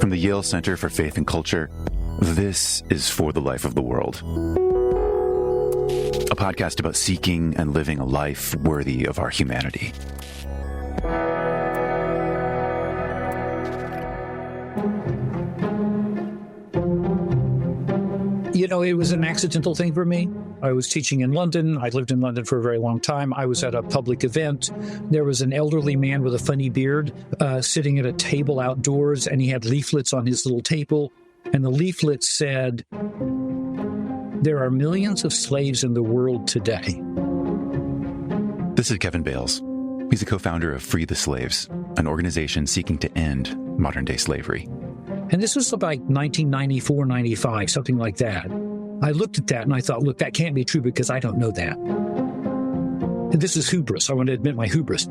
From the Yale Center for Faith and Culture, this is For the Life of the World, a podcast about seeking and living a life worthy of our humanity. You know, it was an accidental thing for me. I was teaching in London. I lived in London for a very long time. I was at a public event. There was an elderly man with a funny beard sitting at a table outdoors, and he had leaflets on his little table. And the leaflet said, "There are millions of slaves in the world today." This is Kevin Bales. He's a co-founder of Free the Slaves, an organization seeking to end modern-day slavery. And this was about 1994, 95, something like that. I looked at that and I thought, look, that can't be true because I don't know that. And this is hubris. I want to admit my hubris.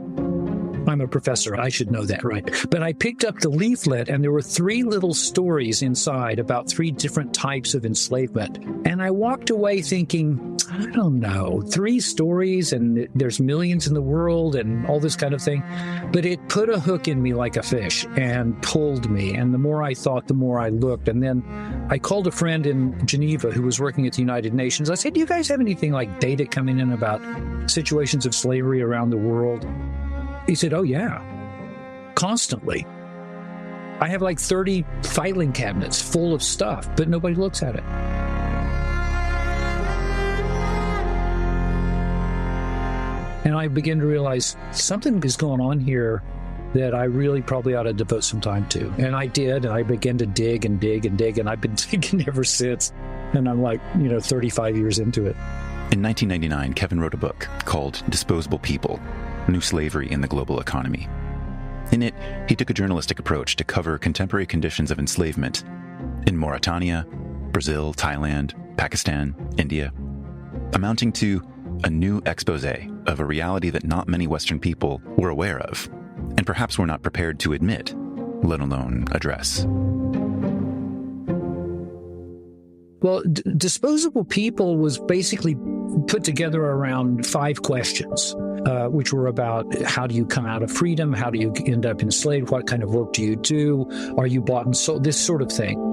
I'm a professor. I should know that, right? But I picked up the leaflet and there were 3 little stories inside about 3 different types of enslavement. And I walked away thinking, I don't know, 3 stories and there's millions in the world and all this kind of thing. But it put a hook in me like a fish and pulled me. And the more I thought, the more I looked. And then I called a friend in Geneva who was working at the United Nations. I said, do you guys have anything like data coming in about situations of slavery around the world? He said, oh, yeah, constantly. I have like 30 filing cabinets full of stuff, but nobody looks at it. And I began to realize something is going on here that I really probably ought to devote some time to. And I did, and I began to dig and dig and dig, and I've been digging ever since. And I'm like, 35 years into it. In 1999, Kevin wrote a book called Disposable People: New Slavery in the Global Economy. In it, he took a journalistic approach to cover contemporary conditions of enslavement in Mauritania, Brazil, Thailand, Pakistan, India, amounting to a new expose of a reality that not many Western people were aware of, and perhaps were not prepared to admit, let alone address. Well, Disposable People was basically put together around 5 questions, which were about how do you come out of freedom? How do you end up enslaved? What kind of work do you do? Are you bought and sold? This sort of thing.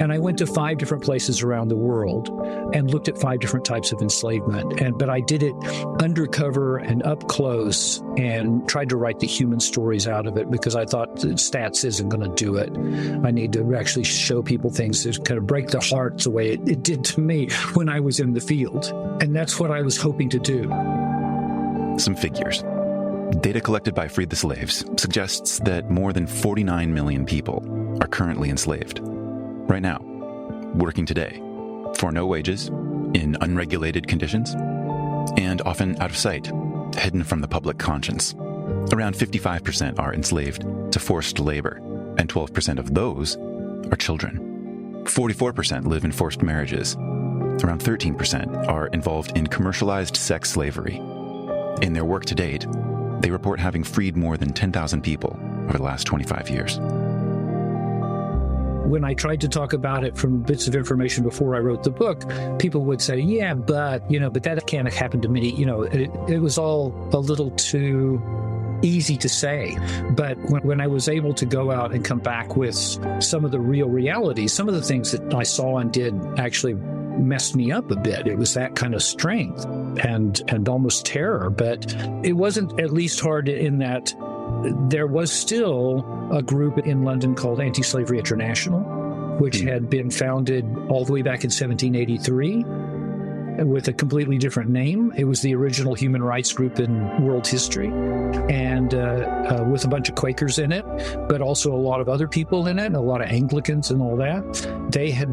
And I went to 5 different places around the world and looked at 5 different types of enslavement. But I did it undercover and up close and tried to write the human stories out of it because I thought stats isn't going to do it. I need to actually show people things that kind of break their hearts the way it did to me when I was in the field. And that's what I was hoping to do. Some figures. Data collected by Free the Slaves suggests that more than 49 million people are currently enslaved. Right now, working today, for no wages, in unregulated conditions, and often out of sight, hidden from the public conscience. Around 55% are enslaved to forced labor, and 12% of those are children. 44% live in forced marriages. Around 13% are involved in commercialized sex slavery. In their work to date, they report having freed more than 10,000 people over the last 25 years. When I tried to talk about it from bits of information before I wrote the book, people would say, yeah, but that can't happen to me. It was all a little too easy to say. But when I was able to go out and come back with some of the real realities, some of the things that I saw and did actually messed me up a bit. It was that kind of strength and almost terror. But it wasn't at least hard in that there was still a group in London called Anti-Slavery International, which had been founded all the way back in 1783 with a completely different name. It was the original human rights group in world history, and with a bunch of Quakers in it, but also a lot of other people in it, a lot of Anglicans and all that. They had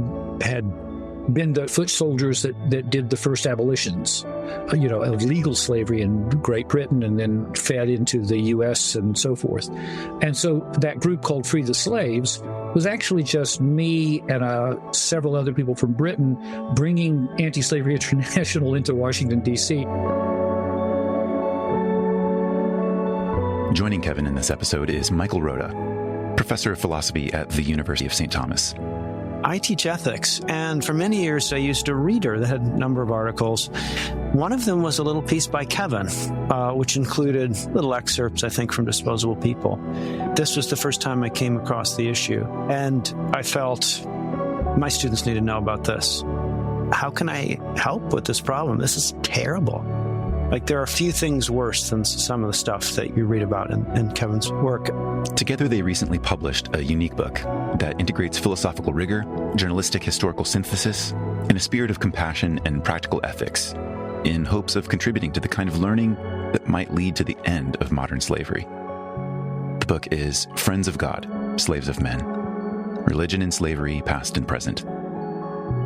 been the foot soldiers that did the first abolitions, of legal slavery in Great Britain and then fed into the U.S. and so forth. And so that group called Free the Slaves was actually just me and several other people from Britain bringing Anti-Slavery International into Washington, D.C. Joining Kevin in this episode is Michael Rota, professor of philosophy at the University of St. Thomas. I teach ethics, and for many years I used a reader that had a number of articles. One of them was a little piece by Kevin, which included little excerpts, I think, from Disposable People. This was the first time I came across the issue, and I felt my students need to know about this. How can I help with this problem? This is terrible. Like, there are a few things worse than some of the stuff that you read about in Kevin's work. Together, they recently published a unique book that integrates philosophical rigor, journalistic historical synthesis, and a spirit of compassion and practical ethics in hopes of contributing to the kind of learning that might lead to the end of modern slavery. The book is Friends of God, Slaves of Men: Religion and Slavery, Past and Present.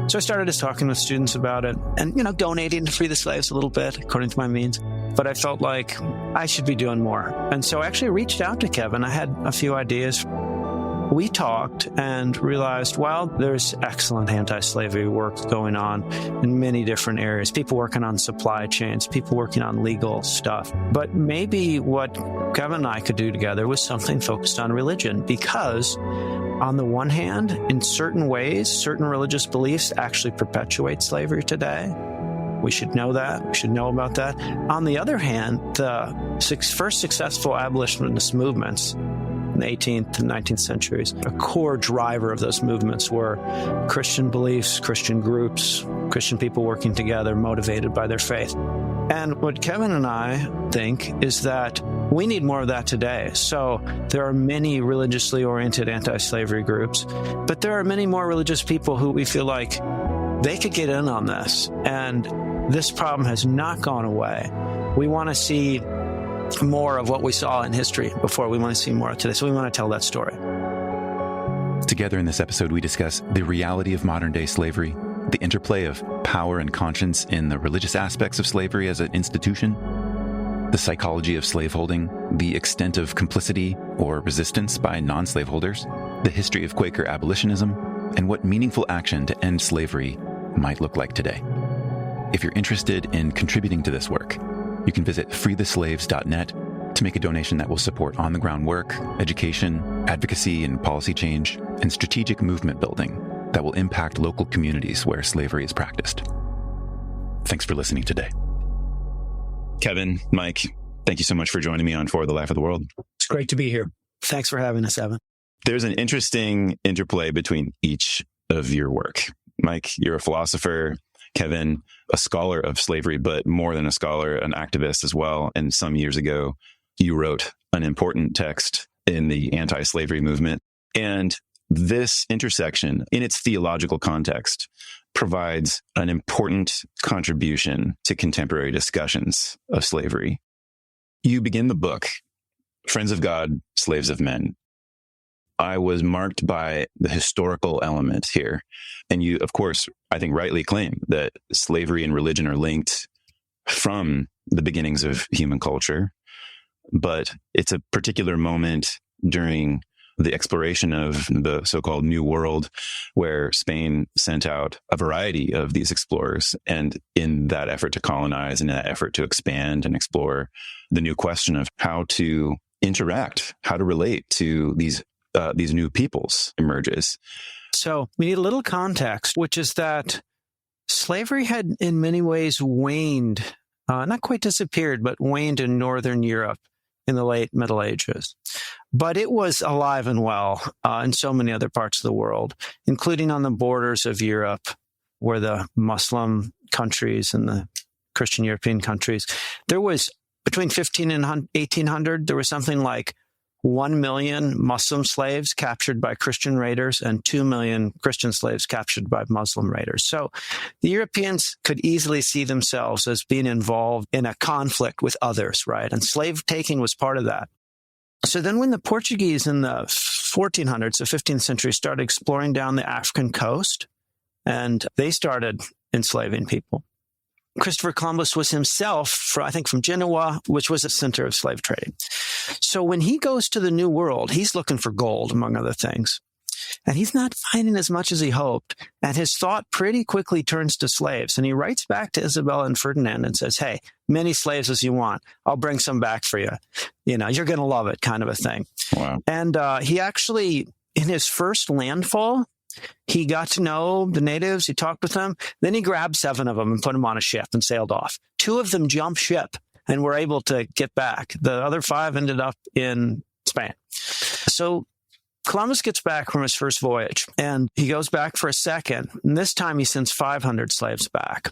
So I started just talking with students about it and, donating to free the slaves a little bit, according to my means. But I felt like I should be doing more. And so I actually reached out to Kevin. I had a few ideas. We talked and realized, well, there's excellent anti-slavery work going on in many different areas. People working on supply chains, people working on legal stuff. But maybe what Kevin and I could do together was something focused on religion, because on the one hand, in certain ways, certain religious beliefs actually perpetuate slavery today. We should know that. We should know about that. On the other hand, the first successful abolitionist movements in the 18th and 19th centuries, a core driver of those movements were Christian beliefs, Christian groups, Christian people working together, motivated by their faith. And what Kevin and I think is that we need more of that today. So there are many religiously oriented anti-slavery groups, but there are many more religious people who we feel like they could get in on this. And this problem has not gone away. We want to see more of what we saw in history before. We want to see more of today. So we want to tell that story. Together in this episode, we discuss the reality of modern-day slavery, the interplay of power and conscience in the religious aspects of slavery as an institution, the psychology of slaveholding, the extent of complicity or resistance by non-slaveholders, the history of Quaker abolitionism, and what meaningful action to end slavery might look like today. If you're interested in contributing to this work, you can visit freetheslaves.net to make a donation that will support on-the-ground work, education, advocacy and policy change, and strategic movement building that will impact local communities where slavery is practiced. Thanks for listening today. Kevin, Mike, thank you so much for joining me on For the Life of the World. It's great to be here. Thanks for having us, Evan. There's an interesting interplay between each of your work. Mike, you're a philosopher. Kevin, a scholar of slavery, but more than a scholar, an activist as well. And some years ago, you wrote an important text in the anti-slavery movement. And this intersection, in its theological context, provides an important contribution to contemporary discussions of slavery. You begin the book, Friends of God, Slaves of Men. I was marked by the historical element here. And you, of course, I think rightly claim that slavery and religion are linked from the beginnings of human culture. But it's a particular moment during the exploration of the so-called New World, where Spain sent out a variety of these explorers. And in that effort to colonize and in that effort to expand and explore, the new question of how to interact, how to relate to these new peoples emerges. So we need a little context, which is that slavery had in many ways waned, not quite disappeared, but waned in Northern Europe in the late Middle Ages. But it was alive and well in so many other parts of the world, including on the borders of Europe, where the Muslim countries and the Christian European countries, there was between 15 and 1800, there was something like 1 million Muslim slaves captured by Christian raiders and 2 million Christian slaves captured by Muslim raiders. So the Europeans could easily see themselves as being involved in a conflict with others, right? And slave taking was part of that. So then when the Portuguese in the 1400s, the 15th century, started exploring down the African coast, and they started enslaving people. Christopher Columbus was himself, I think, from Genoa, which was a center of slave trading. So when he goes to the New World, he's looking for gold, among other things. And he's not finding as much as he hoped. And his thought pretty quickly turns to slaves. And he writes back to Isabella and Ferdinand and says, hey, many slaves as you want. I'll bring some back for you. You're going to love it, kind of a thing. Wow. And he actually, in his first landfall, He got to know the natives. He talked with them. Then he grabbed 7 of them and put them on a ship and sailed off. 2 of them jumped ship and were able to get back. The other 5 ended up in Spain. So Columbus gets back from his first voyage, and he goes back for a second. And this time he sends 500 slaves back.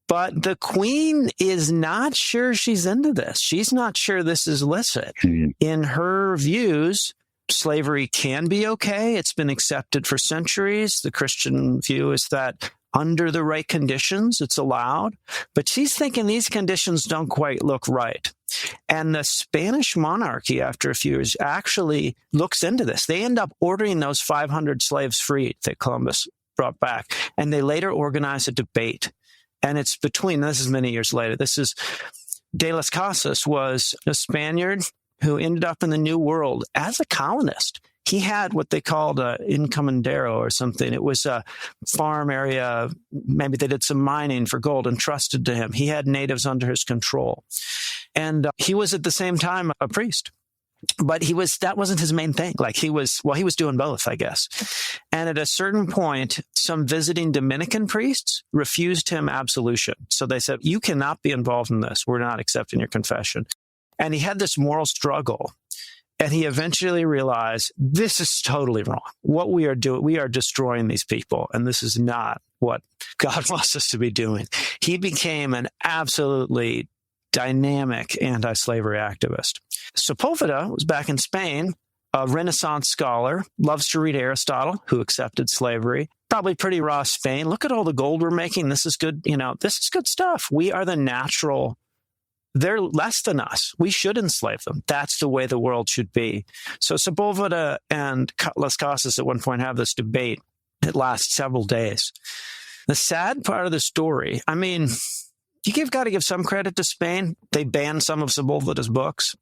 But the queen is not sure she's into this. She's not sure this is licit. In her views, slavery can be okay. It's been accepted for centuries. The Christian view is that under the right conditions, it's allowed. But she's thinking these conditions don't quite look right. And the Spanish monarchy, after a few years, actually looks into this. They end up ordering those 500 slaves freed that Columbus brought back. And they later organize a debate. And it's between, this is many years later, this is De las Casas was a Spaniard who ended up in the New World as a colonist. He had what they called an encomendero or something. It was a farm area. Maybe they did some mining for gold entrusted to him. He had natives under his control. And he was at the same time a priest. But that wasn't his main thing. Like he was doing both, I guess. And at a certain point, some visiting Dominican priests refused him absolution. So they said, you cannot be involved in this. We're not accepting your confession. And he had this moral struggle. And he eventually realized this is totally wrong. What we are doing, we are destroying these people. And this is not what God wants us to be doing. He became an absolutely dynamic anti-slavery activist. Sepulveda was back in Spain, a Renaissance scholar, loves to read Aristotle, who accepted slavery. Probably pretty raw Spain. Look at all the gold we're making. This is good. This is good stuff. We are the natural. They're less than us. We should enslave them. That's the way the world should be. So Sepulveda and Las Casas at one point have this debate. It lasts several days. The sad part of the story, you got to give some credit to Spain. They banned some of Sepulveda's books,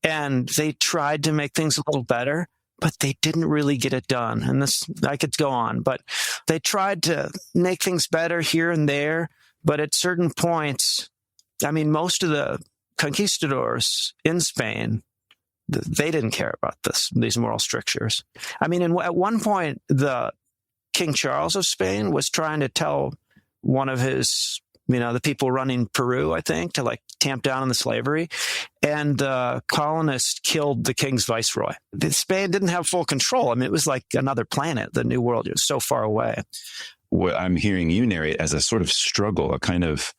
and they tried to make things a little better, but they didn't really get it done. And I could go on, but they tried to make things better here and there. But at certain points, most of the conquistadors in Spain, they didn't care about these moral strictures. At one point, the King Charles of Spain was trying to tell one of his the people running Peru, I think, to tamp down on the slavery. And the colonists killed the king's viceroy. Spain didn't have full control. It was like another planet, the New World. It was so far away. What I'm hearing you narrate as a sort of struggle, a kind of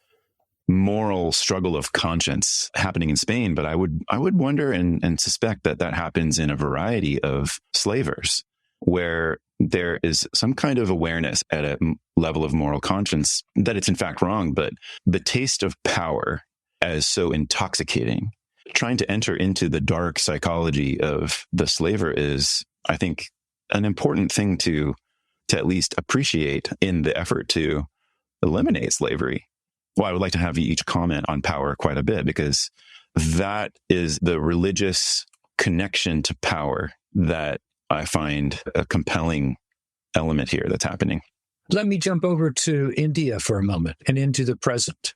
moral struggle of conscience happening in Spain. But I would wonder and suspect that happens in a variety of slavers, where there is some kind of awareness at a level of moral conscience that it's in fact wrong, but the taste of power as so intoxicating, trying to enter into the dark psychology of the slaver is, I think, an important thing to at least appreciate in the effort to eliminate slavery. Well, I would like to have you each comment on power quite a bit, because that is the religious connection to power that I find a compelling element here that's happening. Let me jump over to India for a moment and into the present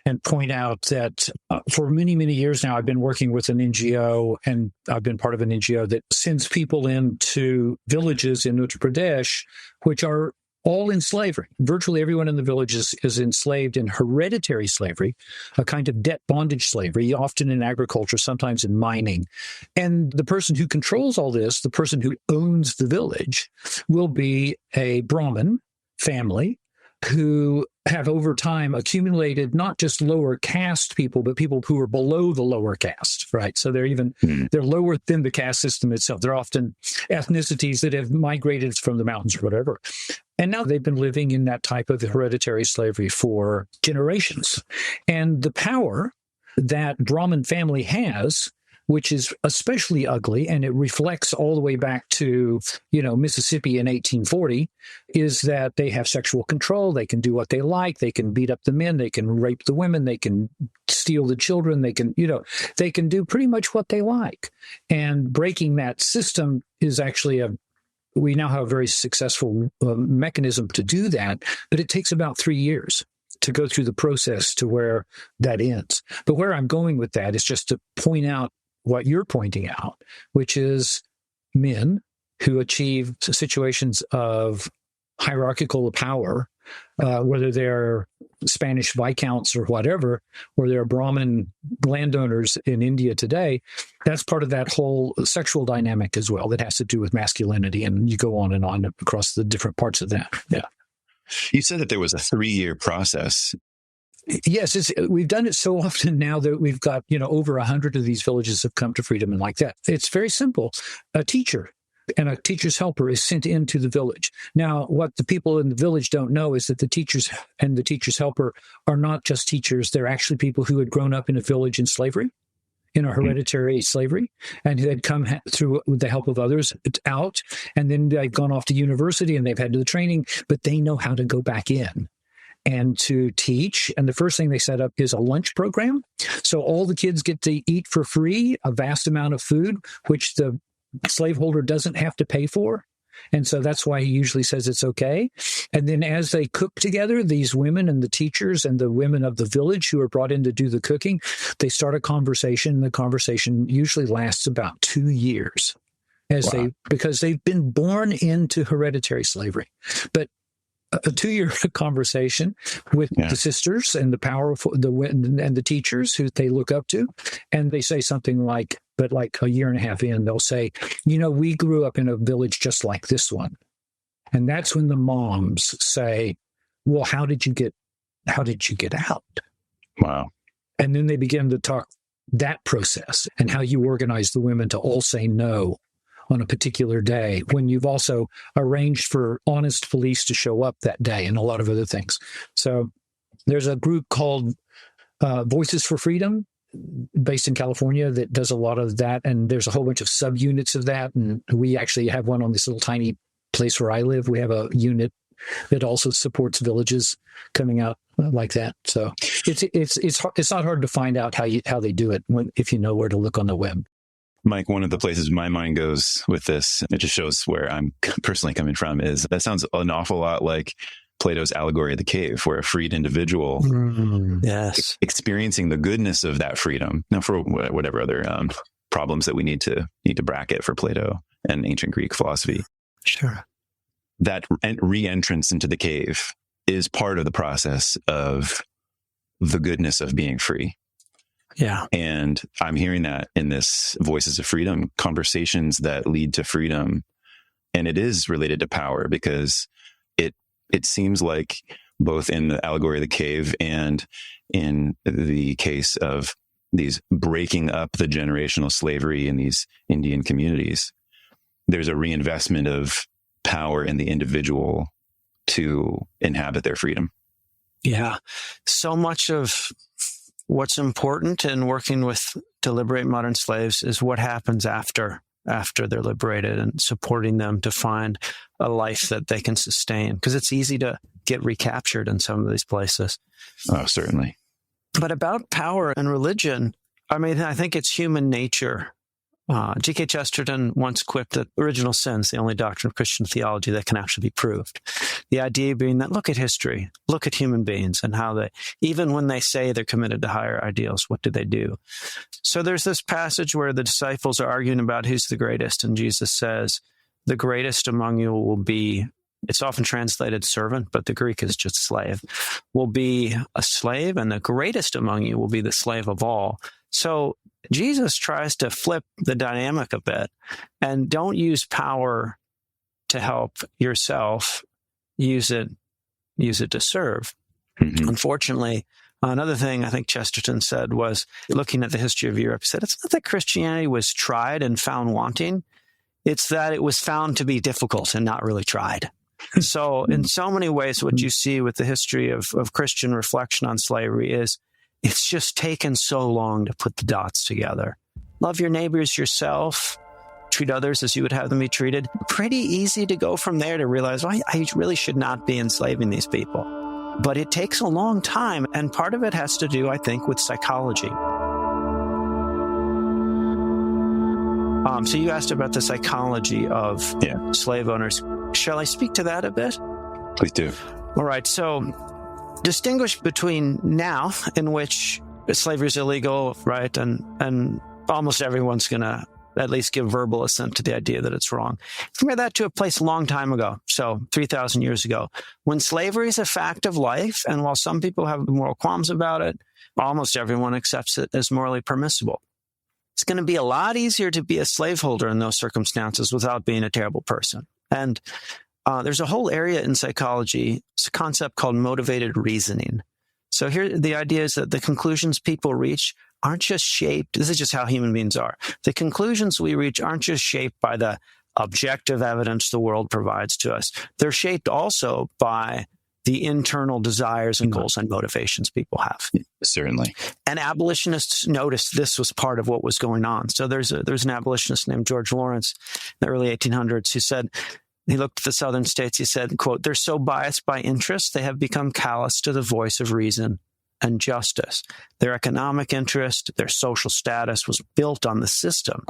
and point out that for many, many years now, I've been working with an NGO, and I've been part of an NGO that sends people into villages in Uttar Pradesh, which are all in slavery. Virtually everyone in the village is enslaved in hereditary slavery, a kind of debt bondage slavery, often in agriculture, sometimes in mining. And the person who controls all this, the person who owns the village, will be a Brahmin family who have over time accumulated not just lower caste people, but people who are below the lower caste, right? So they're lower than the caste system itself. They're often ethnicities that have migrated from the mountains or whatever. And now they've been living in that type of hereditary slavery for generations. And the power that Brahmin family has, which is especially ugly, and it reflects all the way back to, Mississippi in 1840, is that they have sexual control. They can do what they like. They can beat up the men. They can rape the women. They can steal the children. They can do pretty much what they like. And breaking that system is actually we now have a very successful mechanism to do that, but it takes about 3 years to go through the process to where that ends. But where I'm going with that is just to point out what you're pointing out, which is men who achieve situations of hierarchical power, whether they're Spanish viscounts or whatever, or they're Brahmin landowners in India today, that's part of that whole sexual dynamic as well that has to do with masculinity. And you go on and on across the different parts of that. Yeah. You said that there was a 3-year process. Yes, we've done it so often now that we've got, over 100 of these villages have come to freedom and like that. It's very simple. A teacher and a teacher's helper is sent into the village. Now, what the people in the village don't know is that the teachers and the teacher's helper are not just teachers. They're actually people who had grown up in a village in slavery, in a hereditary slavery, and they'd come through with the help of others out, and then they've gone off to university and they've had the training, but they know how to go back in and to teach. And the first thing they set up is a lunch program. So all the kids get to eat for free, a vast amount of food, which the slaveholder doesn't have to pay for. And so that's why he usually says it's okay. And then as they cook together, these women and the teachers and the women of the village who are brought in to do the cooking, they start a conversation. And the conversation usually lasts about 2 years because they've been born into hereditary slavery. But a 2-year conversation with the sisters and the powerful, and the teachers who they look up to. And they say something like a year and a half in, they'll say, we grew up in a village just like this one. And that's when the moms say, well, how did you get out? Wow. And then they begin to talk that process and how you organize the women to all say no on a particular day, when you've also arranged for honest police to show up that day and a lot of other things. So there's a group called Voices for Freedom based in California that does a lot of that. And there's a whole bunch of subunits of that. And we actually have one on this little tiny place where I live. We have a unit that also supports villages coming out like that. So it's not hard to find out how they do it if you know where to look on the web. Mike, one of the places my mind goes with this, it just shows where I'm personally coming from, is that sounds an awful lot like Plato's allegory of the cave, where a freed individual experiencing the goodness of that freedom. Now, for whatever other problems that we need to bracket for Plato and ancient Greek philosophy. Sure. That re-entrance into the cave is part of the process of the goodness of being free. Yeah. And I'm hearing that in this Voices of Freedom, conversations that lead to freedom. And it is related to power, because it seems like both in the allegory of the cave and in the case of these breaking up the generational slavery in these Indian communities, there's a reinvestment of power in the individual to inhabit their freedom. Yeah. So much of what's important in working to liberate modern slaves is what happens after they're liberated, and supporting them to find a life that they can sustain, because it's easy to get recaptured in some of these places. Oh, certainly. But about power and religion, I think it's human nature. G.K. Chesterton once quipped that original sin's the only doctrine of Christian theology that can actually be proved. The idea being that look at history, look at human beings, and how they, even when they say they're committed to higher ideals, what do they do? So there's this passage where the disciples are arguing about who's the greatest, and Jesus says, the greatest among you will be, it's often translated servant, but the Greek is just slave, will be a slave, and the greatest among you will be the slave of all. So Jesus tries to flip the dynamic a bit, and don't use power to help yourself. Use it to serve. Mm-hmm. Unfortunately, another thing I think Chesterton said was, looking at the history of Europe, he said, it's not that Christianity was tried and found wanting. It's that it was found to be difficult and not really tried. So in so many ways, what you see with the history of Christian reflection on slavery is, it's just taken so long to put the dots together. Love your neighbors yourself. Treat others as you would have them be treated. Pretty easy to go from there to realize, well, I really should not be enslaving these people. But it takes a long time. And part of it has to do, I think, with psychology. So you asked about the psychology of slave owners. Shall I speak to that a bit? Please do. All right. So distinguish between now, in which slavery is illegal, right? And almost everyone's going to at least give verbal assent to the idea that it's wrong. Compare that to a place a long time ago, so 3,000 years ago, when slavery is a fact of life, and while some people have moral qualms about it, almost everyone accepts it as morally permissible. It's going to be a lot easier to be a slaveholder in those circumstances without being a terrible person. And there's a whole area in psychology, it's a concept called motivated reasoning. So here, the idea is that the conclusions people reach aren't just shaped, this is just how human beings are. The conclusions we reach aren't just shaped by the objective evidence the world provides to us. They're shaped also by the internal desires and goals and motivations people have. Certainly. And abolitionists noticed this was part of what was going on. So there's an abolitionist named George Lawrence in the early 1800s who said, he looked at the southern states, he said, quote, "They're so biased by interest, they have become callous to the voice of reason and justice. Their economic interest, their social status was built on the system."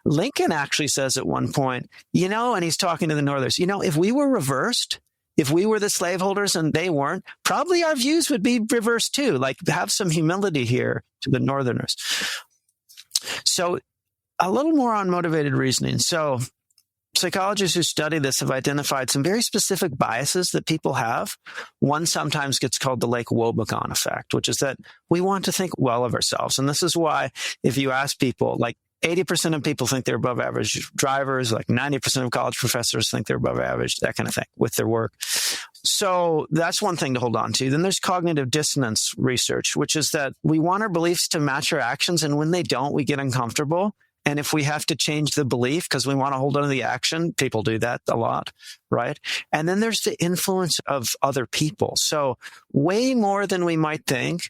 Lincoln actually says at one point, and he's talking to the Northerners, if we were reversed, if we were the slaveholders and they weren't, probably our views would be reversed too. Like, have some humility here to the Northerners. So a little more on motivated reasoning. So psychologists who study this have identified some very specific biases that people have. One sometimes gets called the Lake-Wobegon effect, which is that we want to think well of ourselves. And this is why if you ask people, like 80% of people think they're above average drivers, like 90% of college professors think they're above average, that kind of thing with their work. So that's one thing to hold on to. Then there's cognitive dissonance research, which is that we want our beliefs to match our actions. And when they don't, we get uncomfortable. And if we have to change the belief because we want to hold on to the action, people do that a lot, right? And then there's the influence of other people. So way more than we might think,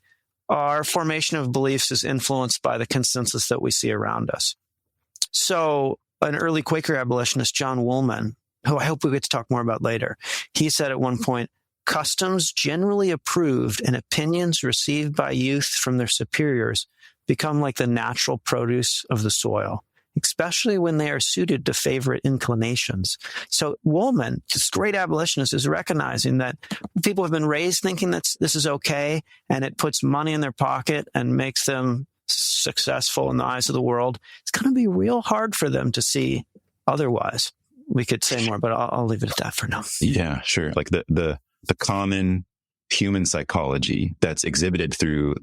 our formation of beliefs is influenced by the consensus that we see around us. So an early Quaker abolitionist, John Woolman, who I hope we get to talk more about later, he said at one point, "Customs generally approved and opinions received by youth from their superiors become like the natural produce of the soil, especially when they are suited to favorite inclinations." So Woolman, this great abolitionist, is recognizing that people have been raised thinking that this is okay, and it puts money in their pocket and makes them successful in the eyes of the world. It's going to be real hard for them to see otherwise. We could say more, but I'll leave it at that for now. Yeah, sure. Like the common human psychology that's exhibited through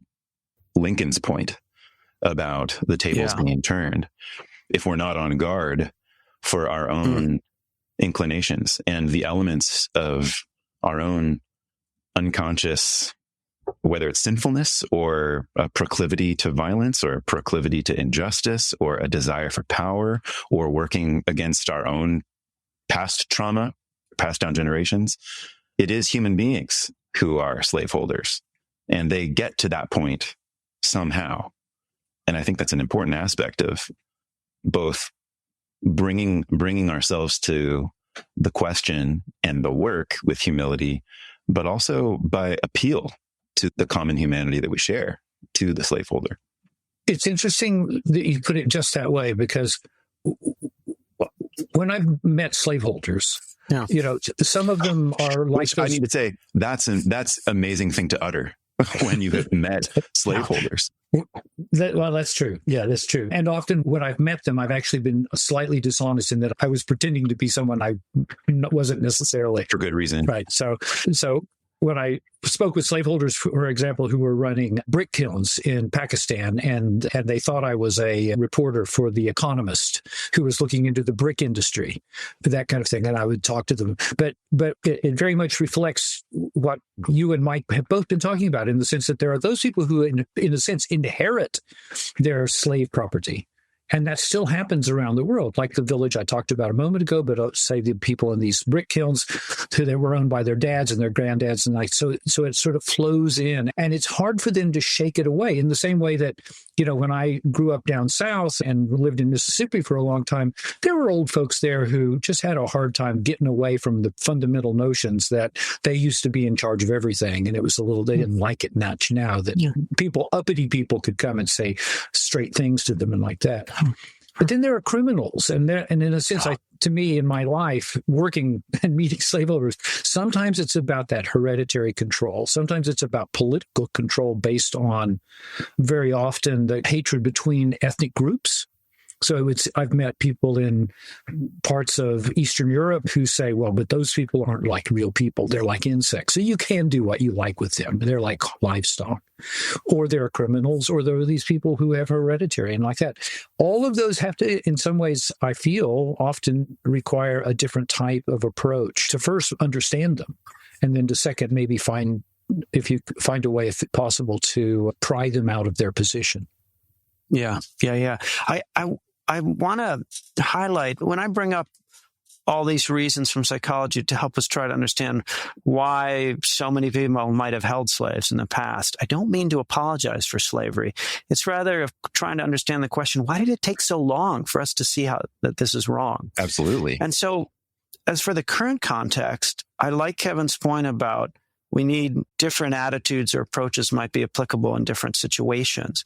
Lincoln's point about the tables being turned, if we're not on guard for our own inclinations and the elements of our own unconscious, whether it's sinfulness or a proclivity to violence or a proclivity to injustice or a desire for power or working against our own past trauma, passed down generations, it is human beings who are slaveholders, and they get to that point somehow. And I think that's an important aspect of both bringing ourselves to the question and the work with humility, but also by appeal to the common humanity that we share to the slaveholder. It's interesting that you put it just that way, because when I've met slaveholders, some of them are like I need to say, that's amazing thing to utter when you have met slaveholders. Well, that's true. Yeah, that's true. And often when I've met them, I've actually been slightly dishonest in that I was pretending to be someone I wasn't necessarily. For good reason. Right. So when I spoke with slaveholders, for example, who were running brick kilns in Pakistan, and they thought I was a reporter for The Economist who was looking into the brick industry, that kind of thing, and I would talk to them. But it very much reflects what you and Mike have both been talking about, in the sense that there are those people who, in a sense, inherit their slave property. And that still happens around the world, like the village I talked about a moment ago, but say the people in these brick kilns who they were owned by their dads and their granddads. And so it sort of flows in, and it's hard for them to shake it away, in the same way that, when I grew up down south and lived in Mississippi for a long time, there were old folks there who just had a hard time getting away from the fundamental notions that they used to be in charge of everything. And it was they didn't like it much now that uppity people could come and say straight things to them and like that. But then there are criminals, and in a sense, to me, in my life, working and meeting slaveholders, sometimes it's about that hereditary control. Sometimes it's about political control based on, very often, the hatred between ethnic groups. So I've met people in parts of Eastern Europe who say, well, but those people aren't like real people. They're like insects. So you can do what you like with them. They're like livestock. Or they're criminals, or there are these people who have hereditary and like that. All of those have to, in some ways, I feel, often require a different type of approach to first understand them. And then to second, maybe if you find a way, if possible, to pry them out of their position. Yeah. I want to highlight, when I bring up all these reasons from psychology to help us try to understand why so many people might have held slaves in the past, I don't mean to apologize for slavery. It's rather trying to understand the question, why did it take so long for us to see that this is wrong? Absolutely. And so, as for the current context, I like Kevin's point about we need different attitudes or approaches might be applicable in different situations.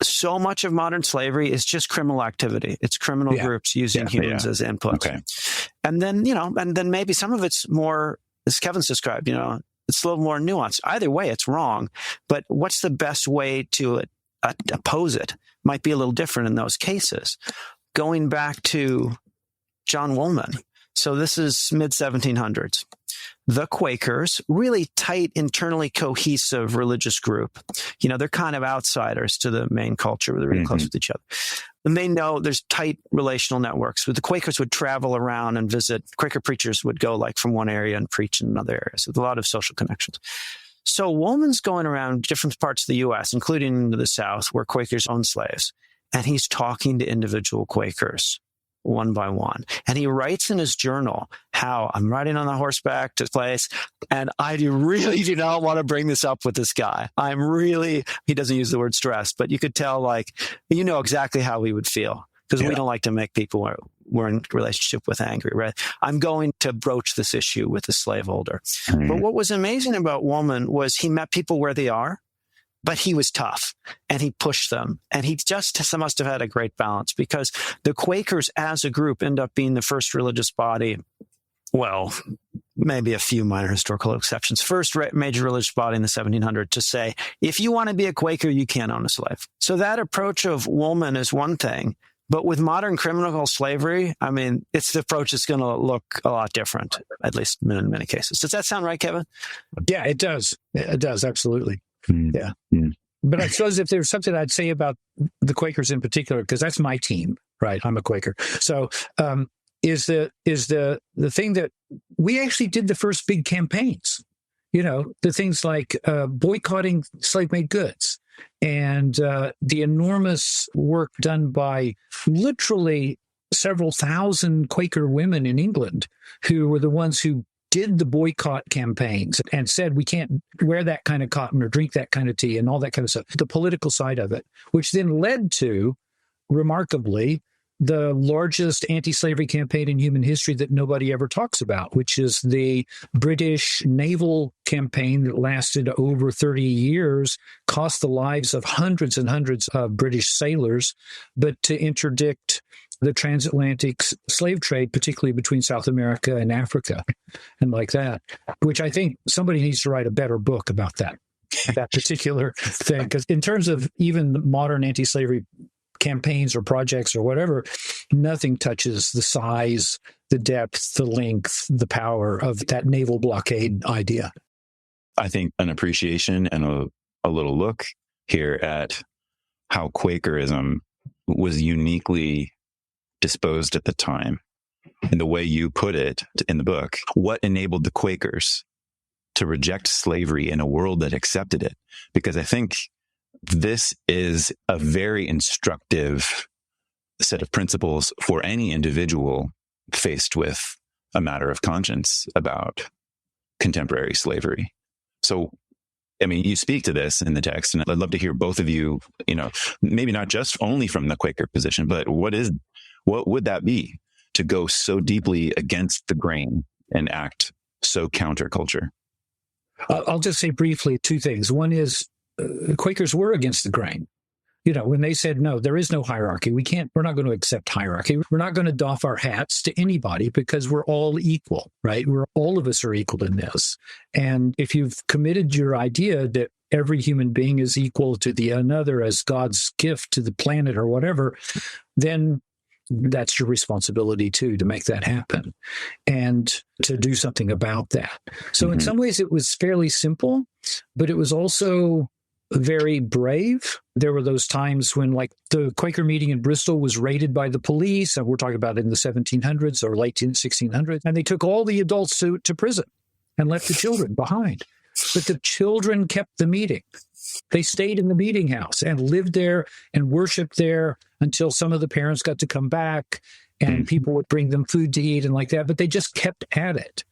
So much of modern slavery is just criminal activity. It's criminal groups using humans as inputs. Okay. And then maybe some of it's more, as Kevin's described, it's a little more nuanced. Either way, it's wrong. But what's the best way to oppose it might be a little different in those cases. Going back to John Woolman. So this is mid-1700s. The Quakers, really tight, internally cohesive religious group. They're kind of outsiders to the main culture. They're really close with each other. And they know there's tight relational networks. But the Quakers would travel around and visit. Quaker preachers would go from one area and preach in another area. So there's a lot of social connections. So Woolman's going around different parts of the U.S., including the South, where Quakers owned slaves. And he's talking to individual Quakers one by one. And he writes in his journal how I'm riding on the horseback to place, and I really do not want to bring this up with this guy. He doesn't use the word stress, but you could tell, exactly how we would feel, because we don't like to make people we're in relationship with angry, right? I'm going to broach this issue with the slaveholder. Mm-hmm. But what was amazing about Woolman was he met people where they are, but he was tough and he pushed them. And he just must have had a great balance, because the Quakers as a group end up being the first religious body, well, maybe a few minor historical exceptions, first major religious body in the 1700s to say, if you want to be a Quaker, you can't own a slave. So that approach of Woolman is one thing. But with modern criminal slavery, it's the approach that's going to look a lot different, at least in many cases. Does that sound right, Kevin? Yeah, it does. It does, absolutely. Yeah. But I suppose if there's something I'd say about the Quakers in particular, because that's my team, right? I'm a Quaker. So is the thing that we actually did the first big campaigns, the things like boycotting slave-made goods and the enormous work done by literally several thousand Quaker women in England who were the ones who did the boycott campaigns and said we can't wear that kind of cotton or drink that kind of tea and all that kind of stuff, the political side of it, which then led to, remarkably, the largest anti-slavery campaign in human history that nobody ever talks about, which is the British naval campaign that lasted over 30 years, cost the lives of hundreds and hundreds of British sailors, but to interdict the transatlantic slave trade, particularly between South America and Africa and like that, which I think somebody needs to write a better book about that particular thing. Because in terms of even modern anti-slavery campaigns or projects or whatever, nothing touches the size, the depth, the length, the power of that naval blockade idea. I think an appreciation and a little look here at how Quakerism was uniquely disposed at the time. And the way you put it in the book, what enabled the Quakers to reject slavery in a world that accepted it? Because I think this is a very instructive set of principles for any individual faced with a matter of conscience about contemporary slavery. So, you speak to this in the text, and I'd love to hear both of you, maybe not just only from the Quaker position, but what would that be to go so deeply against the grain and act so counterculture? I'll just say briefly two things. One is Quakers were against the grain. When they said, no, there is no hierarchy. We're not going to accept hierarchy. We're not going to doff our hats to anybody because we're all equal, right? All of us are equal in this. And if you've committed your idea that every human being is equal to the another as God's gift to the planet or whatever, then that's your responsibility too, to make that happen and to do something about that. So in some ways it was fairly simple, but it was also very brave. There were those times when, like, the Quaker meeting in Bristol was raided by the police, and we're talking about in the 1700s or late 1600s, and they took all the adults to prison and left the children behind. But the children kept the meeting. They stayed in the meeting house and lived there and worshiped there until some of the parents got to come back and people would bring them food to eat and like that. But they just kept at it.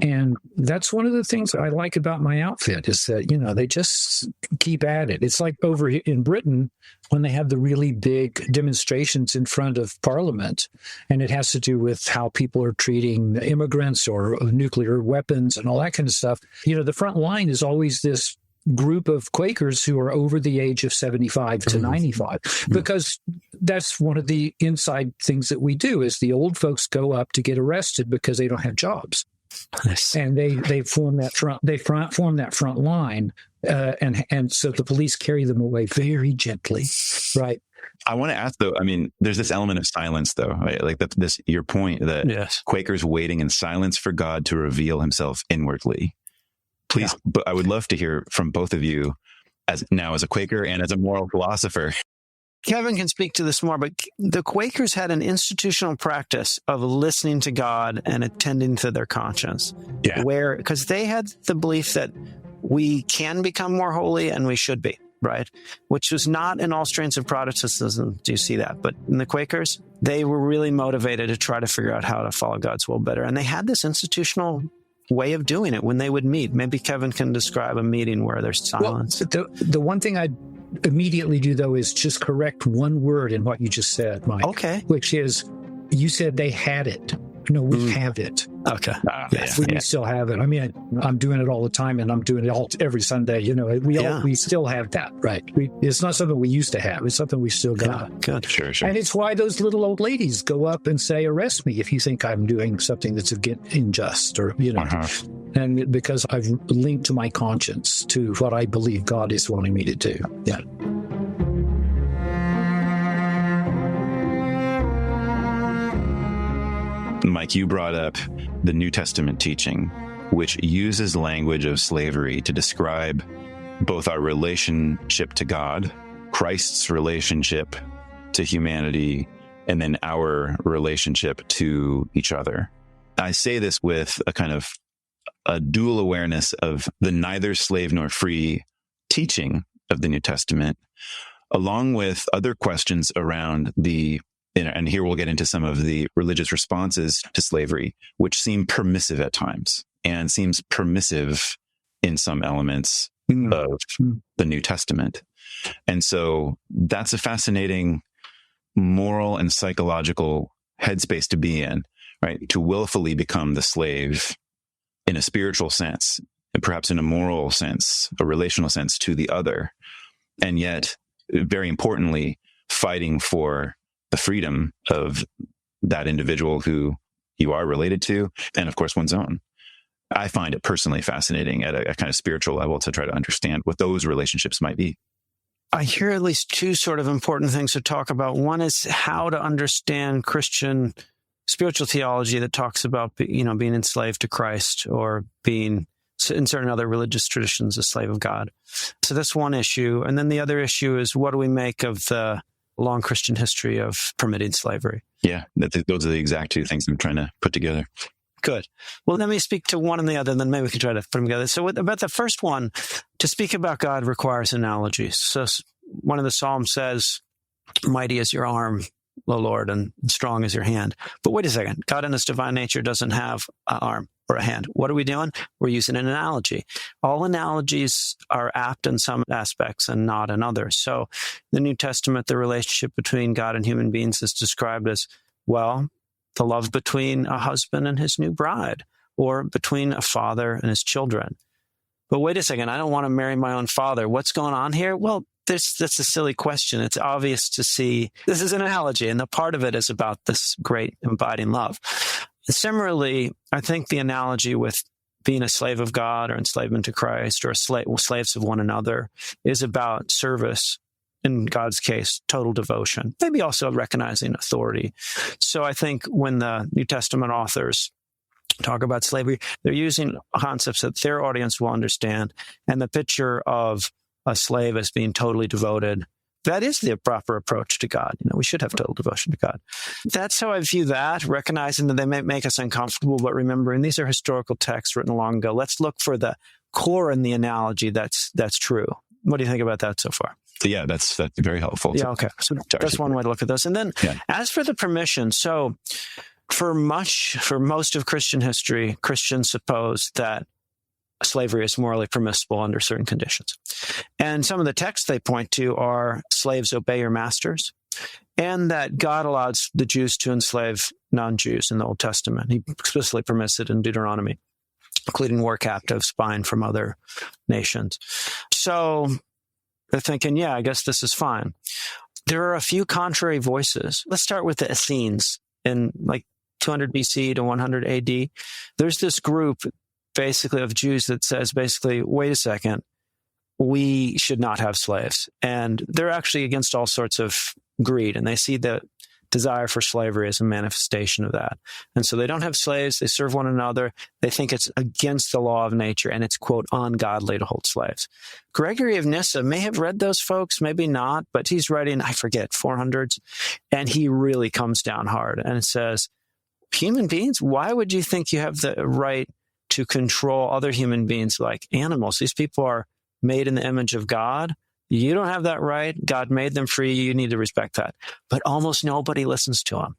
And that's one of the things I like about my outfit is that, you know, they just keep at it. It's like over in Britain when they have the really big demonstrations in front of Parliament, and it has to do with how people are treating immigrants or nuclear weapons and all that kind of stuff. You know, the front line is always this group of Quakers who are over the age of 75 to 95, because that's one of the inside things that we do is the old folks go up to get arrested because they don't have jobs. Nice. And they form that front line, and so the police carry them away very gently, right? I want to ask though. I mean, there's this element of silence, though, right? Like this your point that Quakers waiting in silence for God to reveal Himself inwardly. Please, but I would love to hear from both of you, as a Quaker and as a moral philosopher. Kevin can speak to this more, but the Quakers had an institutional practice of listening to God and attending to their conscience. Yeah. Because they had the belief that we can become more holy and we should be, right? Which was not in all strains of Protestantism. Do you see that? But in the Quakers, they were really motivated to try to figure out how to follow God's will better. And they had this institutional way of doing it when they would meet. Maybe Kevin can describe a meeting where there's silence. Well, the one thing I'd immediately do, though, is just correct one word in what you just said, Mike. Okay. Which is, you said they had it. No, we have it. Okay. Yes, we still have it. I mean, I'm doing it all the time, and I'm doing it every Sunday. You know, we still have that, right? It's not something we used to have. It's something we still got. Yeah, good. Sure. And it's why those little old ladies go up and say, arrest me if you think I'm doing something that's unjust, or, you know. And because I've linked to my conscience to what I believe God is wanting me to do. Yeah. Mike, you brought up the New Testament teaching, which uses language of slavery to describe both our relationship to God, Christ's relationship to humanity, and then our relationship to each other. I say this with a kind of a dual awareness of the neither slave nor free teaching of the New Testament, along with other questions around and here we'll get into some of the religious responses to slavery, which seem permissive at times and seems permissive in some elements of the New Testament. And so that's a fascinating moral and psychological headspace to be in, right? To willfully become the slave in a spiritual sense, and perhaps in a moral sense, a relational sense to the other. And yet, very importantly, fighting for the freedom of that individual who you are related to, and of course, one's own. I find it personally fascinating at a kind of spiritual level to try to understand what those relationships might be. I hear at least two sort of important things to talk about. One is how to understand Christian spiritual theology that talks about, being enslaved to Christ, or being, in certain other religious traditions, a slave of God. So that's one issue. And then the other issue is, what do we make of the long Christian history of permitting slavery? Yeah, those are the exact two things I'm trying to put together. Good. Well, let me speak to one and the other, and then maybe we can try to put them together. So about the first one, to speak about God requires analogies. So one of the Psalms says, mighty is your arm, O Lord, and strong is your hand. But wait a second. God in his divine nature doesn't have an arm or a hand. What are we doing? We're using an analogy. All analogies are apt in some aspects and not in others. So in the New Testament, the relationship between God and human beings is described as, well, the love between a husband and his new bride, or between a father and his children. But wait a second, I don't want to marry my own father. What's going on here? Well, that's a silly question. It's obvious to see this is an analogy, and the part of it is about this great abiding love. Similarly, I think the analogy with being a slave of God or enslavement to Christ, or slaves of one another, is about service in God's case, total devotion, maybe also recognizing authority. So I think when the New Testament authors talk about slavery, they're using concepts that their audience will understand. And the picture of a slave as being totally devoted, that is the proper approach to God. We should have total devotion to God. That's how I view that, recognizing that they may make us uncomfortable, but remembering these are historical texts written long ago. Let's look for the core in the analogy that's true. What do you think about that so far? Yeah, that's very helpful. Yeah, okay. So that's one way to look at this. And then as for the permission, so for most of Christian history, Christians suppose that slavery is morally permissible under certain conditions. And some of the texts they point to are slaves obey your masters, and that God allows the Jews to enslave non-Jews in the Old Testament. He explicitly permits it in Deuteronomy, including war captives buying from other nations. So they're thinking, yeah, I guess this is fine. There are a few contrary voices. Let's start with the Essenes in 200 BC to 100 AD. There's this group basically of Jews that says wait a second, we should not have slaves. And they're actually against all sorts of greed, and they see the desire for slavery as a manifestation of that. And so they don't have slaves, they serve one another, they think it's against the law of nature, and it's, quote, ungodly to hold slaves. Gregory of Nyssa may have read those folks, maybe not, but he's writing, 400s, and he really comes down hard and says, human beings, why would you think you have the right to control other human beings like animals? These people are made in the image of God. You don't have that right. God made them free. You need to respect that. But almost nobody listens to him.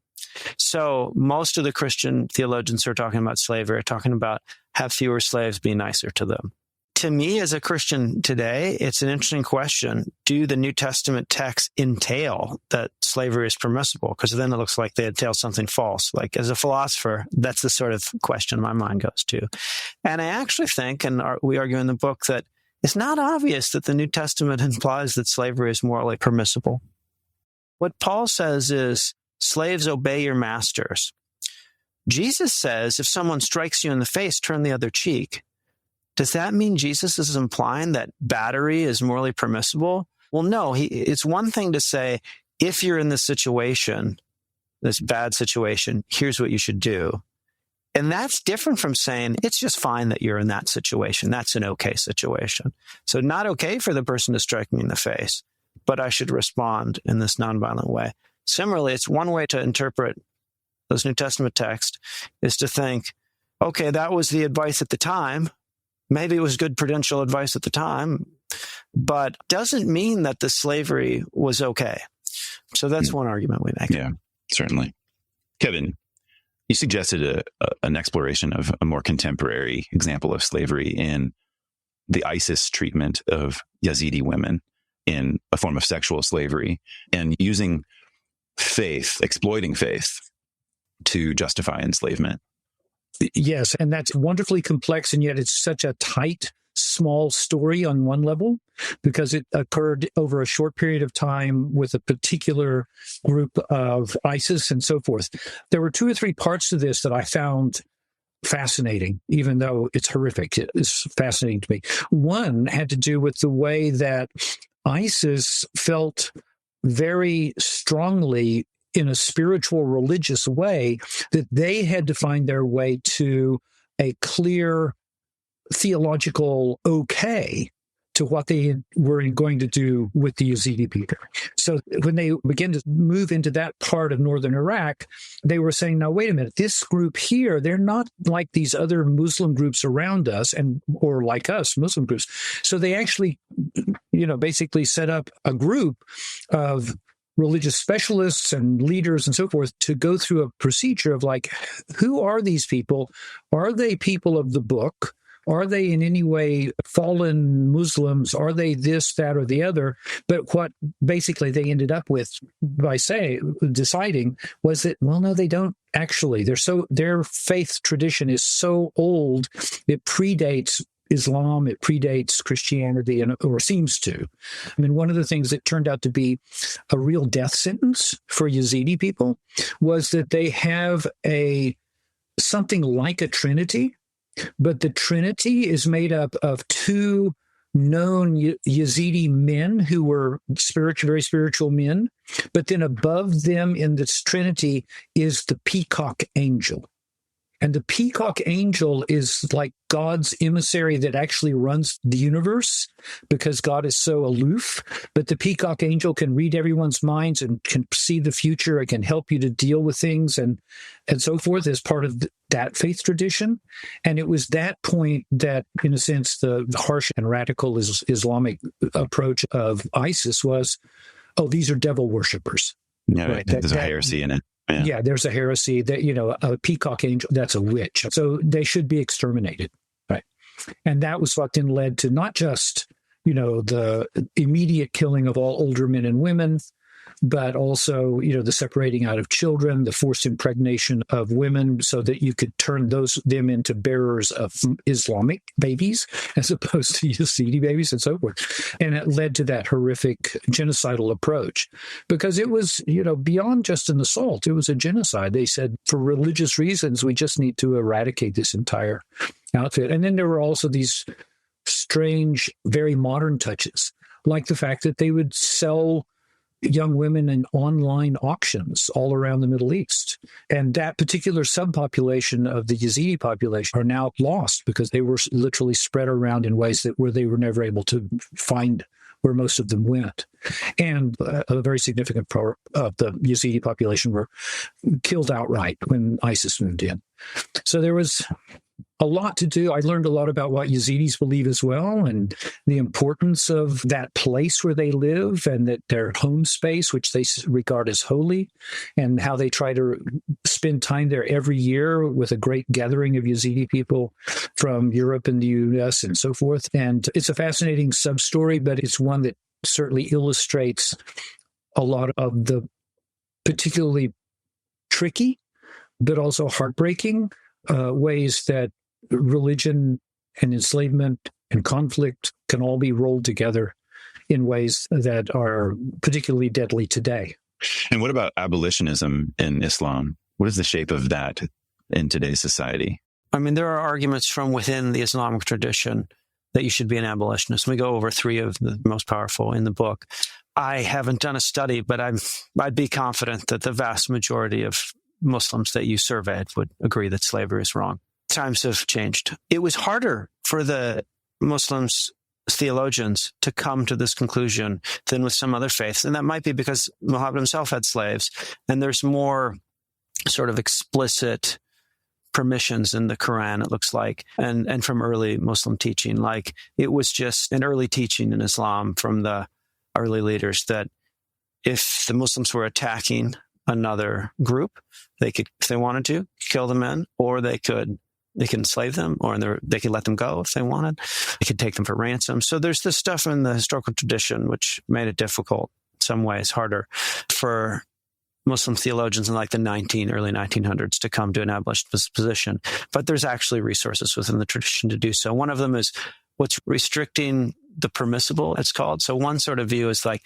So most of the Christian theologians who are talking about slavery are talking about have fewer slaves, be nicer to them. To me, as a Christian today, it's an interesting question. Do the New Testament texts entail that slavery is permissible? Because then it looks like they entail something false. As a philosopher, that's the sort of question my mind goes to. And I actually think, and we argue in the book, that it's not obvious that the New Testament implies that slavery is morally permissible. What Paul says is, slaves, obey your masters. Jesus says, if someone strikes you in the face, turn the other cheek. Does that mean Jesus is implying that battery is morally permissible? Well, no. It's one thing to say, if you're in this situation, this bad situation, here's what you should do. And that's different from saying, it's just fine that you're in that situation. That's an okay situation. So not okay for the person to strike me in the face, but I should respond in this nonviolent way. Similarly, it's one way to interpret those New Testament texts is to think, okay, that was the advice at the time. Maybe it was good prudential advice at the time, but doesn't mean that the slavery was okay. So that's one argument we make. Yeah, certainly. Kevin, you suggested an exploration of a more contemporary example of slavery in the ISIS treatment of Yazidi women in a form of sexual slavery and using faith, exploiting faith to justify enslavement. Yes, and that's wonderfully complex, and yet it's such a tight, small story on one level because it occurred over a short period of time with a particular group of ISIS and so forth. There were 2 or 3 parts to this that I found fascinating, even though it's horrific. It's fascinating to me. One had to do with the way that ISIS felt very strongly in a spiritual, religious way that they had to find their way to a clear theological okay to what they were going to do with the Yazidi people. So when they began to move into that part of northern Iraq, they were saying, now, wait a minute, this group here, they're not like these other Muslim groups around us or like us, Muslim groups. So they actually, basically set up a group of religious specialists and leaders and so forth to go through a procedure of who are these people? Are they people of the book? Are they in any way fallen Muslims? Are they this, that, or the other? But what basically they ended up with by deciding was that, well, no, they don't actually. Their faith tradition is so old, it predates Islam, it predates Christianity, or seems to. I mean, one of the things that turned out to be a real death sentence for Yazidi people was that they have something like a trinity, but the trinity is made up of 2 known Yazidi men who were very spiritual men. But then above them in this trinity is the peacock angel. And the peacock angel is like God's emissary that actually runs the universe because God is so aloof. But the peacock angel can read everyone's minds and can see the future. It can help you to deal with things and so forth as part of that faith tradition. And it was that point that, in a sense, the harsh and radical Islamic approach of ISIS was, oh, these are devil worshippers. Yeah, right. There's a heresy in it. Yeah, there's a heresy that, a peacock angel, that's a witch. So they should be exterminated. Right. And that was what then led to not just, the immediate killing of all older men and women, but also, the separating out of children, the forced impregnation of women so that you could turn them into bearers of Islamic babies as opposed to Yazidi babies and so forth. And it led to that horrific genocidal approach because it was, beyond just an assault. It was a genocide. They said for religious reasons, we just need to eradicate this entire outfit. And then there were also these strange, very modern touches, like the fact that they would sell young women in online auctions all around the Middle East. And that particular subpopulation of the Yazidi population are now lost because they were literally spread around in ways where they were never able to find where most of them went. And a very significant part of the Yazidi population were killed outright when ISIS moved in. So there was a lot to do. I learned a lot about what Yazidis believe as well, and the importance of that place where they live and that their home space, which they regard as holy, and how they try to spend time there every year with a great gathering of Yazidi people from Europe and the U.S. and so forth. And it's a fascinating sub-story, but it's one that certainly illustrates a lot of the particularly tricky, but also heartbreaking ways that religion and enslavement and conflict can all be rolled together in ways that are particularly deadly today. And what about abolitionism in Islam? What is the shape of that in today's society? I mean, there are arguments from within the Islamic tradition that you should be an abolitionist. We go over 3 of the most powerful in the book. I haven't done a study, but I'd be confident that the vast majority of Muslims that you surveyed would agree that slavery is wrong. Times have changed. It was harder for the Muslims, theologians, to come to this conclusion than with some other faiths. And that might be because Muhammad himself had slaves, and there's more sort of explicit permissions in the Quran, it looks like, and from early Muslim teaching. Like, it was just an early teaching in Islam from the early leaders that if the Muslims were attacking another group, they could, if they wanted to, kill the men, or they could enslave them, or they could let them go if they wanted. They could take them for ransom. So there's this stuff in the historical tradition which made it difficult, in some ways harder, for Muslim theologians in like the early 1900s to come to an abolitionist position. But there's actually resources within the tradition to do so. One of them is what's restricting the permissible, it's called. So one sort of view is like,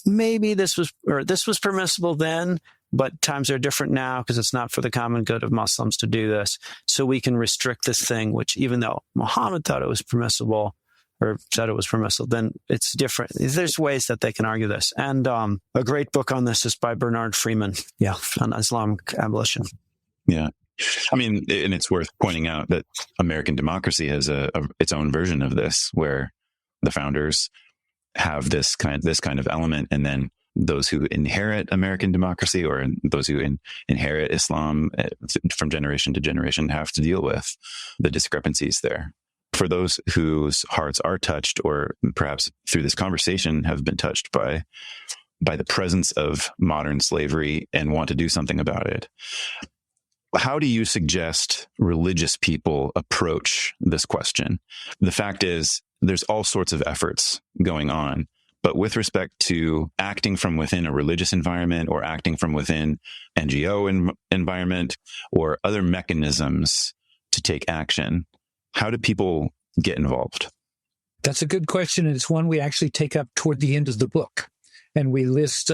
maybe this was permissible then, but times are different now because it's not for the common good of Muslims to do this. So we can restrict this thing, which even though Muhammad thought it was permissible or said it was permissible, then it's different. There's ways that they can argue this. And a great book on this is by Bernard Freeman, on Islamic abolition. Yeah. I mean, and it's worth pointing out that American democracy has its own version of this, where the founders have this kind of element, and then those who inherit American democracy or those who inherit Islam from generation to generation have to deal with the discrepancies there. For those whose hearts are touched, or perhaps through this conversation have been touched by the presence of modern slavery and want to do something about it, how do you suggest religious people approach this question? The fact is, there's all sorts of efforts going on, but with respect to acting from within a religious environment or acting from within NGO environment or other mechanisms to take action, how do people get involved? That's a good question, and it's one we actually take up toward the end of the book. And we list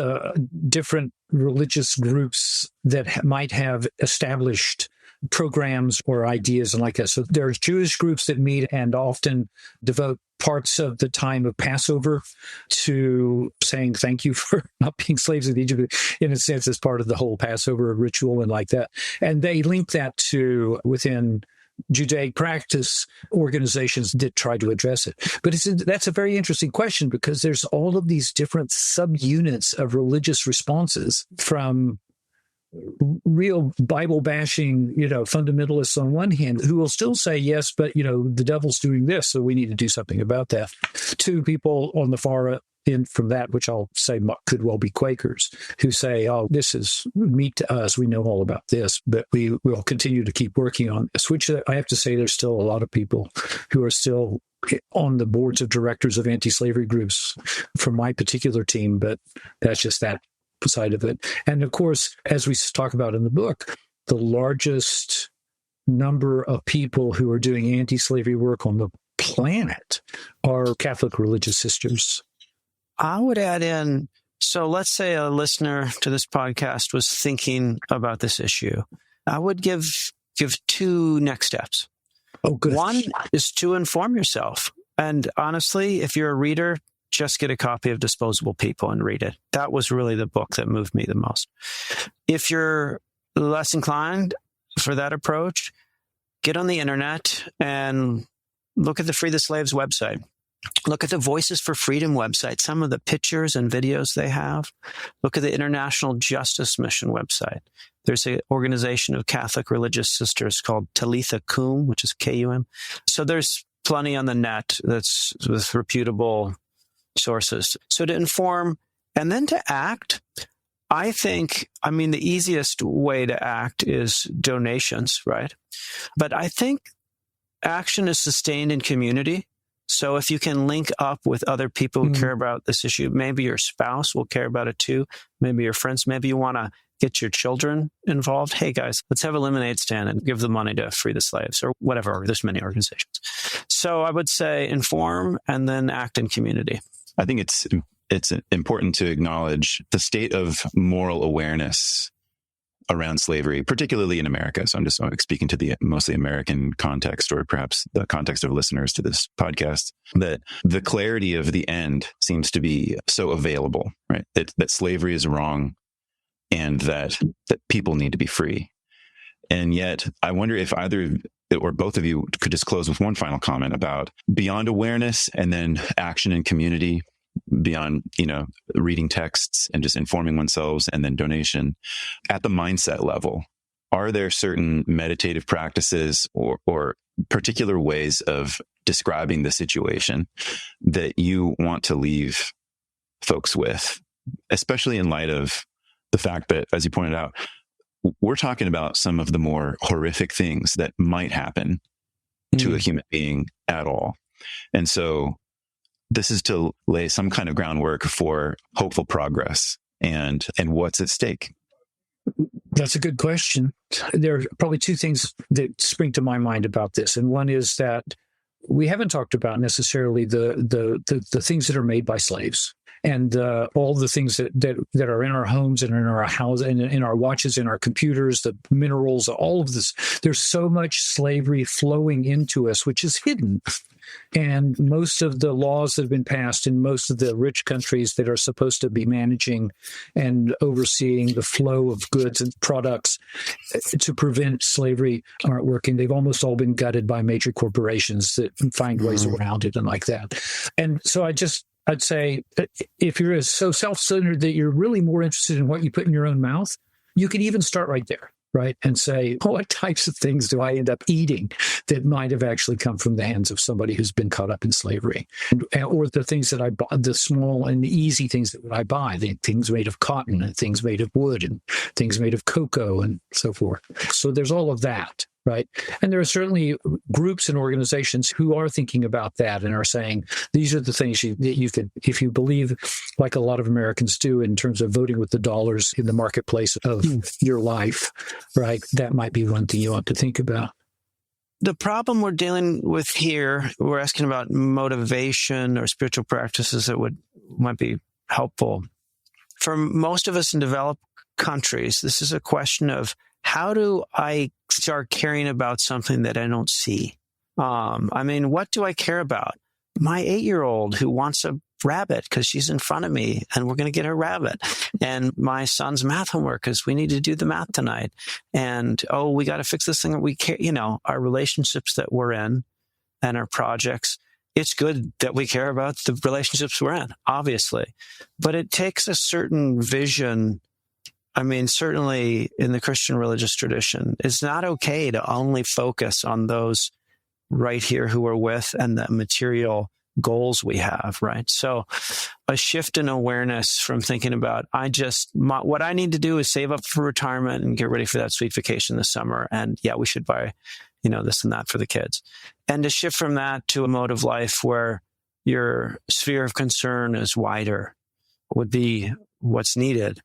different religious groups that might have established programs or ideas and like that. So there's Jewish groups that meet and often devote parts of the time of Passover to saying thank you for not being slaves in Egypt, in a sense, as part of the whole Passover ritual and like that. And they link that to within Judaic practice, organizations did try to address it. But that's a very interesting question, because there's all of these different subunits of religious responses, from real Bible bashing, fundamentalists on one hand, who will still say, yes, but, the devil's doing this, so we need to do something about that, to people on the far end from that, which I'll say could well be Quakers, who say, oh, this is meat to us. We know all about this, but we will continue to keep working on this, which I have to say there's still a lot of people who are still on the boards of directors of anti-slavery groups from my particular team, but that's just that side of it. And of course, as we talk about in the book, the largest number of people who are doing anti-slavery work on the planet are Catholic religious sisters. I would add in, so let's say a listener to this podcast was thinking about this issue. I would give two next steps. Oh, good. One is to inform yourself. And honestly, if you're a reader, just get a copy of Disposable People and read it. That was really the book that moved me the most. If you're less inclined for that approach, get on the internet and look at the Free the Slaves website. Look at the Voices for Freedom website, some of the pictures and videos they have. Look at the International Justice Mission website. There's an organization of Catholic religious sisters called Talitha Cum, which is Cum. So there's plenty on the net that's with reputable sources. So to inform and then to act, the easiest way to act is donations, right? But I think action is sustained in community. So if you can link up with other people who care about this issue, maybe your spouse will care about it too, maybe your friends, maybe you want to get your children involved. Hey guys, let's have a lemonade stand and give the money to Free the Slaves or whatever. There's many organizations. So I would say inform and then act in community. I think it's important to acknowledge the state of moral awareness around slavery, particularly in America. So I'm just speaking to the mostly American context, or perhaps the context of listeners to this podcast, that the clarity of the end seems to be so available, right? That slavery is wrong and that people need to be free. And yet I wonder if either or both of you could just close with one final comment about beyond awareness and then action in community, beyond, reading texts and just informing oneself and then donation. At the mindset level, are there certain meditative practices or particular ways of describing the situation that you want to leave folks with, especially in light of the fact that, as you pointed out, we're talking about some of the more horrific things that might happen to a human being at all. And so this is to lay some kind of groundwork for hopeful progress and what's at stake. That's a good question. There are probably two things that spring to my mind about this. And one is that we haven't talked about necessarily the things that are made by slaves. And all the things that are in our homes and in our house and in our watches, in our computers, the minerals, all of this. There's so much slavery flowing into us, which is hidden. And most of the laws that have been passed in most of the rich countries that are supposed to be managing and overseeing the flow of goods and products to prevent slavery aren't working. They've almost all been gutted by major corporations that find ways around it and like that. And so I'd say if you're so self-centered that you're really more interested in what you put in your own mouth, you can even start right there, right? And say, what types of things do I end up eating that might have actually come from the hands of somebody who's been caught up in slavery? Or the things that I buy, the small and easy things that I buy, the things made of cotton and things made of wood and things made of cocoa and so forth. So there's all of that. Right. And there are certainly groups and organizations who are thinking about that and are saying, these are the things that you could, if you believe, like a lot of Americans do, in terms of voting with the dollars in the marketplace of your life, right? That might be one thing you ought to think about. The problem we're dealing with here, we're asking about motivation or spiritual practices that might be helpful. For most of us in developed countries, this is a question of, how do I start caring about something that I don't see? What do I care about? my 8-year-old who wants a rabbit because she's in front of me and we're going to get her rabbit. And my son's math homework because we need to do the math tonight. And, oh, we got to fix this thing. We care, our relationships that we're in and our projects. It's good that we care about the relationships we're in, obviously, but it takes a certain vision. I mean, certainly in the Christian religious tradition, it's not okay to only focus on those right here who we're with and the material goals we have, right? So a shift in awareness from thinking about, what I need to do is save up for retirement and get ready for that sweet vacation this summer. And yeah, we should buy, this and that for the kids. And to shift from that to a mode of life where your sphere of concern is wider would be what's needed.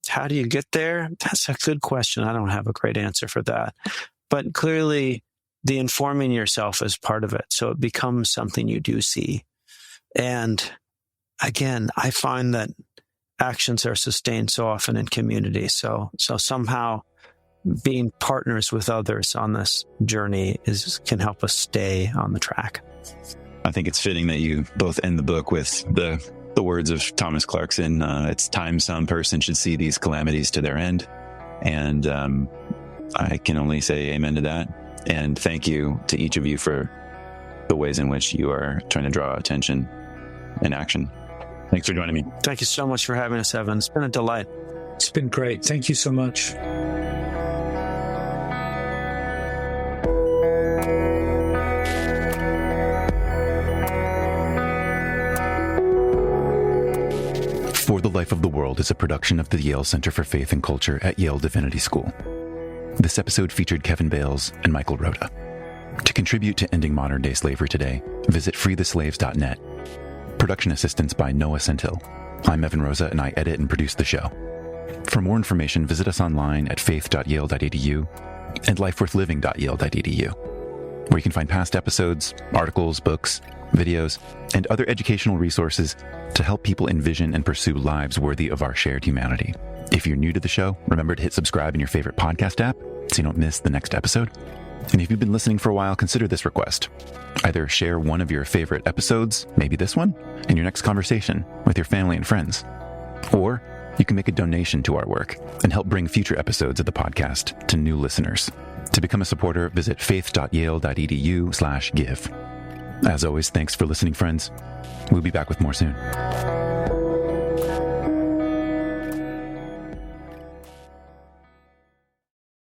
How do you get there? That's a good question. I don't have a great answer for that. But clearly, the informing yourself is part of it. So it becomes something you do see. And again, I find that actions are sustained so often in community. So somehow being partners with others on this journey can help us stay on the track. I think it's fitting that you both end the book with the words of Thomas Clarkson. It's time some person should see these calamities to their end. And I can only say amen to that. And thank you to each of you for the ways in which you are trying to draw attention and action. Thanks for joining me. Thank you so much for having us, Evan. It's been a delight. It's been great. Thank you so much. For the Life of the World is a production of the Yale Center for Faith and Culture at Yale Divinity School. This episode featured Kevin Bales and Michael Rota. To contribute to ending modern-day slavery today, visit freetheslaves.net. Production assistance by Noah Sentil. I'm Evan Rosa, and I edit and produce the show. For more information, visit us online at faith.yale.edu and lifeworthliving.yale.edu, where you can find past episodes, articles, books, videos, and other educational resources to help people envision and pursue lives worthy of our shared humanity. If you're new to the show, remember to hit subscribe in your favorite podcast app so you don't miss the next episode. And if you've been listening for a while, consider this request. Either share one of your favorite episodes, maybe this one, in your next conversation with your family and friends. Or you can make a donation to our work and help bring future episodes of the podcast to new listeners. To become a supporter, visit faith.yale.edu/give. As always, thanks for listening, friends. We'll be back with more soon.